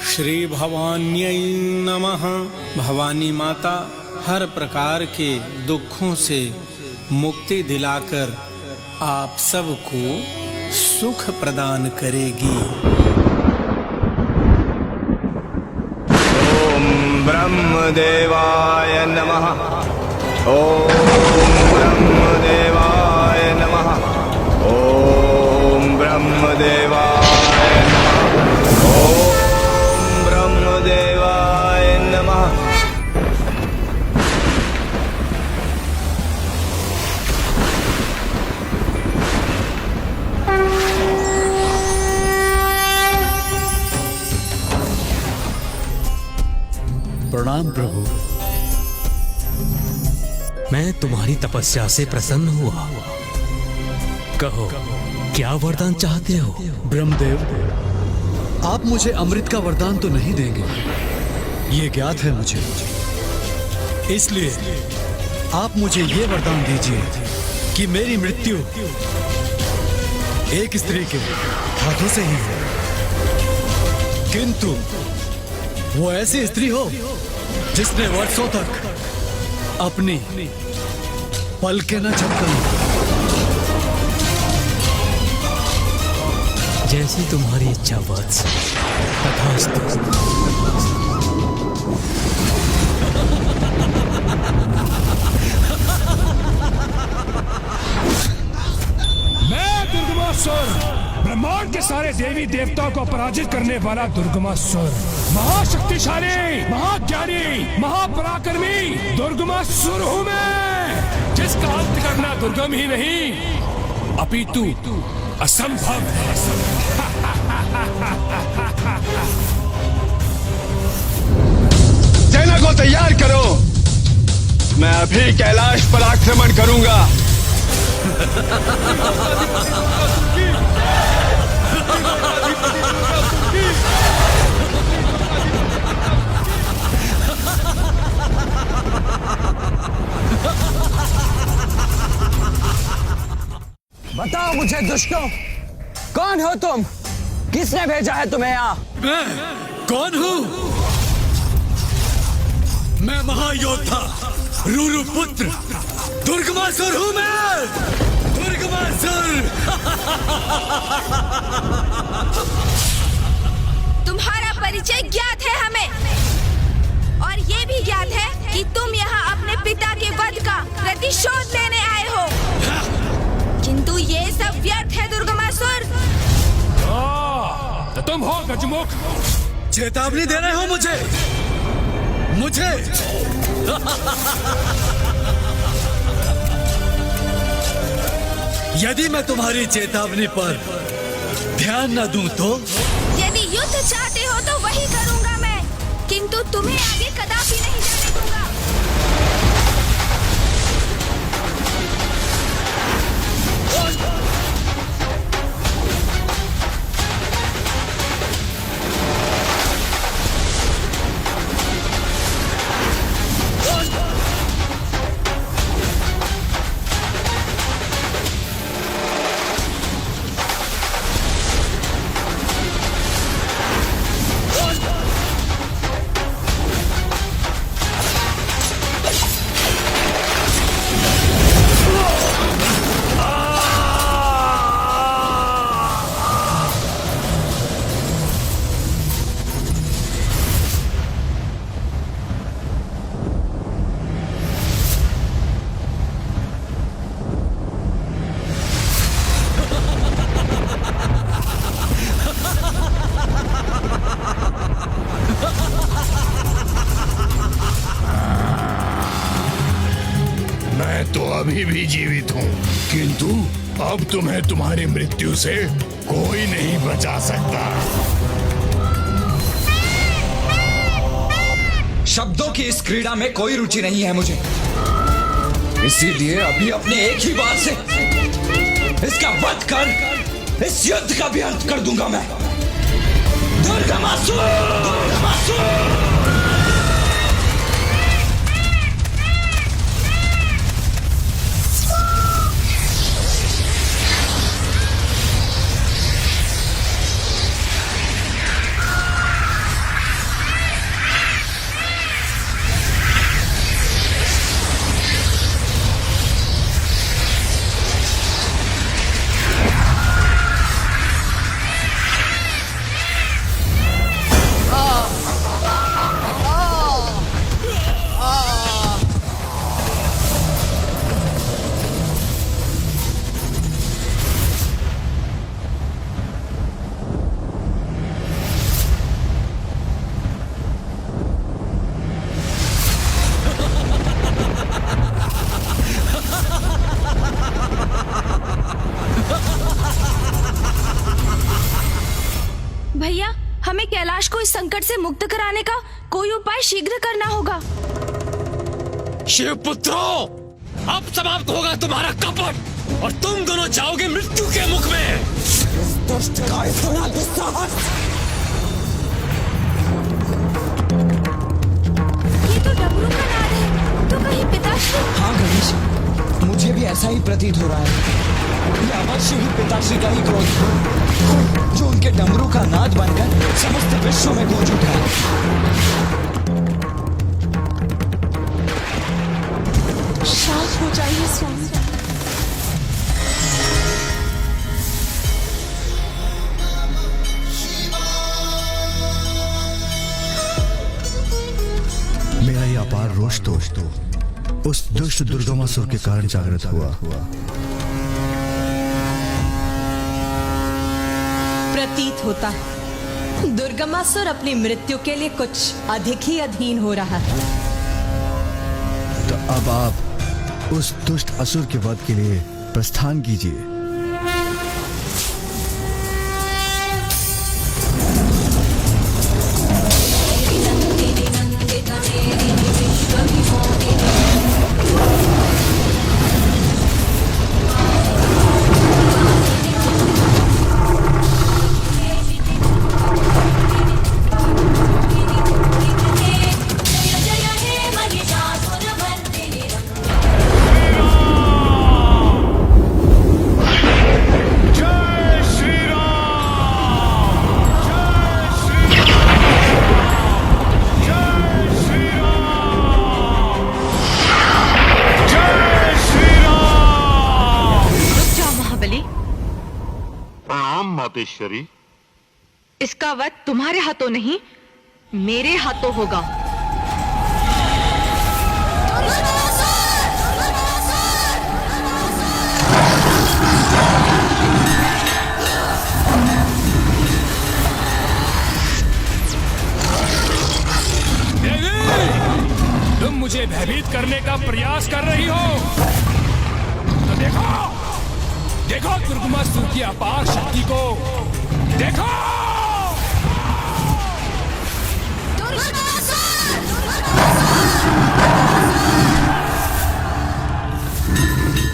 श्री भवान्यै नमः। भवानी माता हर प्रकार के दुखों से मुक्ति दिलाकर आप सबको सुख प्रदान करेगी। ओम ब्रह्मदेवाय नमः। ओम ब्रह्मदेवाय नमः। ओम ब्रह्मदेवाय नमः। ओम ब्रह्मदेवाय नमः। प्रणाम प्रभु। मैं तुम्हारी तपस्या से प्रसन्न हुआ। कहो, क्या वरदान चाहते हो? ब्रह्मदेव, आप मुझे अमृत का वरदान तो नहीं देंगे, ये ज्ञात है मुझे। इसलिए आप मुझे ये वरदान दीजिए कि मेरी मृत्यु एक स्त्री के हाथों से ही हो, किंतु वो ऐसी स्त्री हो जिसने वर्षों तक अपनी पलकें न झपकाई। जैसी तुम्हारी इच्छा वत्स, तथास्तु। मैं दुर्गमासुर, ब्रह्मांड के सारे देवी देवताओं को पराजित करने वाला दुर्गमासुर, महाशक्तिशाली, महाज्ञानी, महापराक्रमी दुर्गमासुर हूँ मैं, जिसका अंत करना दुर्गम ही नहीं अपितु असंभव है। सेना को तैयार करो, मैं अभी कैलाश पर आक्रमण करूंगा। बताओ मुझे दुष्टों, कौन हो तुम? किसने भेजा है तुम्हें यहाँ? मैं कौन हूँ? मैं महायोद्धा रुरु पुत्र दुर्गमासुर हूँ। मैं दुर्गमासुर। तुम्हारा परिचय ज्ञात है हमें, और ये भी ज्ञात है कि तुम यहाँ अपने पिता के वध का प्रतिशोध लेने आए हो, किंतु ये सब व्यर्थ है दुर्गमासुर। तो तुम हो गजमुख। चेतावनी दे रहे हो मुझे? यदि मैं तुम्हारी चेतावनी पर ध्यान न दूं तो? यदि युद्ध चाहते हो तो वही करूंगा मैं, किंतु तुम्हें आगे कदापि नहीं जाने दूंगा। अभी भी जीवित हूँ, किंतु अब तुम्हें तुम्हारी मृत्यु से कोई नहीं बचा सकता। शब्दों की इस क्रीड़ा में कोई रुचि नहीं है मुझे, इसीलिए अभी अपने एक ही बार से इसका वध कर इस युद्ध का भी अंत कर दूंगा मैं। दुर्गमासुर! दुर्गमासुर! भैया, हमें कैलाश को इस संकट से मुक्त कराने का कोई उपाय शीघ्र करना होगा। शिवपुत्रों, अब समाप्त होगा तुम्हारा कपट और तुम दोनों जाओगे मृत्यु के मुख में। दुष्ट का इतना दुस्साहस! ये तो डमरू का नाद है, तो कहीं पिताश्री? हाँ गणेश, मुझे भी ऐसा ही प्रतीत हो रहा है। ये अवश्य ही पिताश्री का ही क्रोध है, जो उनके डमरू का नाद बनकर समस्त विश्व में गूंज उठा है। शांत हो जाइए स्वामी। मेरा ये अपार रोष तो उस दुष्ट दुर्गमासुर के कारण जागृत हुआ। प्रतीत होता है दुर्गमासुर अपनी मृत्यु के लिए कुछ अधिक ही अधीन हो रहा है। तो अब आप उस दुष्ट असुर के वध के लिए प्रस्थान कीजिए। मातेश्वरी, इसका वध तुम्हारे हाथों नहीं, मेरे हाथों होगा। देवी, तुम मुझे भयभीत करने का प्रयास कर रही हो, तो देखो देखो दुर्गमासुर की अपार शक्ति को देखो।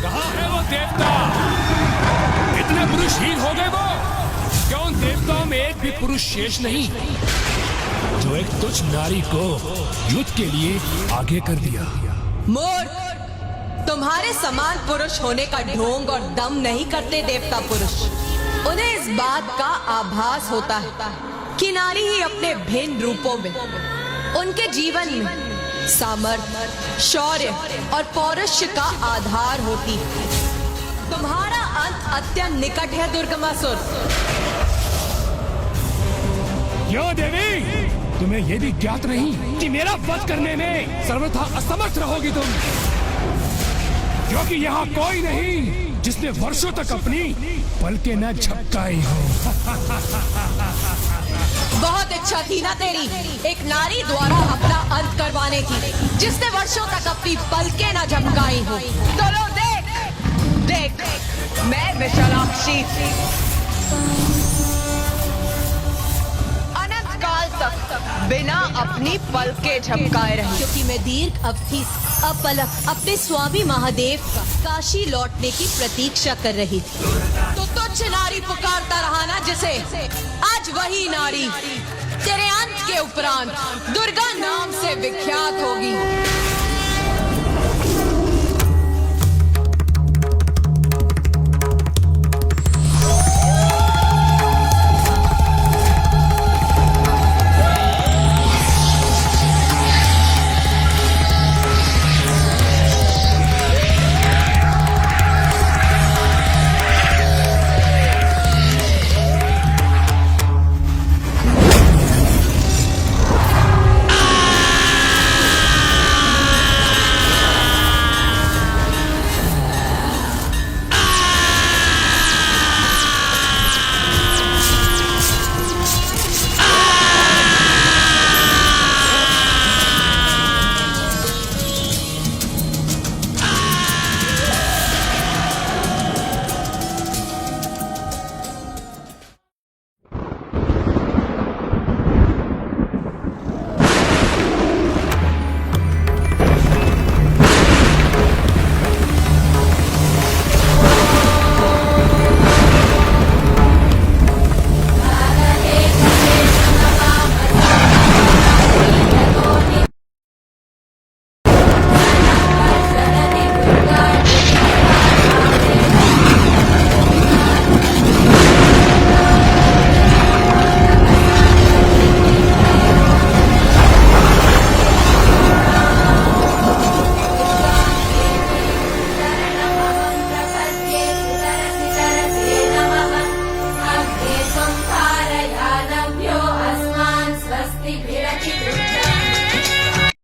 कहाँ है वो देवता? इतने पुरुषहीन हो गए वो? क्या उन देवताओं में एक भी पुरुष शेष नहीं जो एक तुच्छ नारी को युद्ध के लिए आगे कर दिया? मूर्ख, तुम्हारे समान पुरुष होने का ढोंग और दम नहीं करते देवता पुरुष। उन्हें इस बात का आभास होता है कि नारी ही अपने भिन्न रूपों में उनके जीवन में सामर्थ्य, शौर्य और पौरुष का आधार होती है। तुम्हारा अंत अत्यंत निकट है दुर्गमासुर। क्यों देवी, तुम्हें यह भी ज्ञात नहीं कि मेरा वध करने में सर्वथा असमर्थ रहोगी तुम? क्योंकि यहाँ कोई नहीं जिसने वर्षों तक अपनी पलकें न झपकाई हो। बहुत इच्छा थी ना तेरी एक नारी द्वारा अपना अंत करवाने की, जिसने वर्षों तक अपनी पलकें न झपकाई हो। तो लो देख देख, मैं विशालाक्षी अनंत काल तक बिना अपनी पलकें झपकाए रही, क्योंकि मैं दीर्घ अवधि अपलक अपने स्वामी महादेव का काशी लौटने की प्रतीक्षा कर रही थी। तो तुच्छ नारी पुकारता रहा ना जिसे, आज वही नारी तेरे अंत के उपरांत दुर्गा नाम से विख्यात होगी।